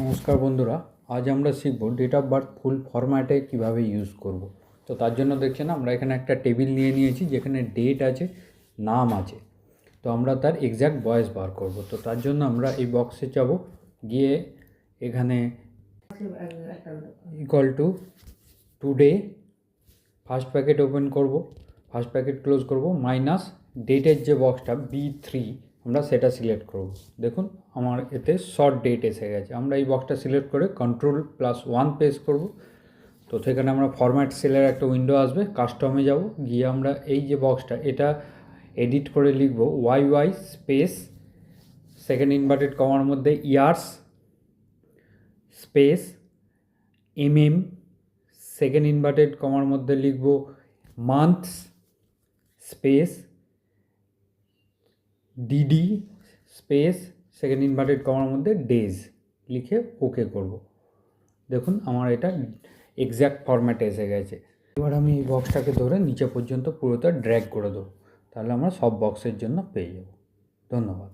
নমস্কার বন্ধুরা, আজ আমরা শিখব ডেট অফ বার্থ ফুল ফরম্যাটে কীভাবে ইউজ করব। তো তার জন্য দেখছেন আমরা এখানে একটা টেবিল নিয়ে নিয়েছি যেখানে ডেট আছে, নাম আছে। তো আমরা তার এক্স্যাক্ট বয়স বার করব। তো তার জন্য আমরা এই বক্সে যাব, গিয়ে এখানে equal to today first packet open করব, ফার্স্ট প্যাকেট ক্লোজ করব, মাইনাস ডেটের যে বক্সটা B3 আমরা সেটা সিলেক্ট করব। দেখুন আমার এতে শর্ট ডেট এসে গেছে। আমরা এই বক্সটা সিলেক্ট করে Ctrl+1 প্রেস করব। তো সেখানে আমরা ফরম্যাট সেলের একটা উইন্ডো আসবে, কাস্টমে যাব, গিয়ে আমরা এই যে বক্সটা এটা এডিট করে লিখব YY স্পেস সেকেন্ড ইনভার্টেড কমার মধ্যে years space MM second inverted কমার মধ্যে লিখব months space DD space second inverted কমার মধ্যে ডেজ লিখে ওকে করব। দেখুন আমার এটা এক্স্যাক্ট ফরম্যাটে এসে গেছে। এবার আমি এই বক্সটাকে ধরে নিচে পর্যন্ত পুরোটা ড্র্যাগ করে দেবো, তাহলে আমরা সব বক্সের জন্য পেয়ে যাব। ধন্যবাদ।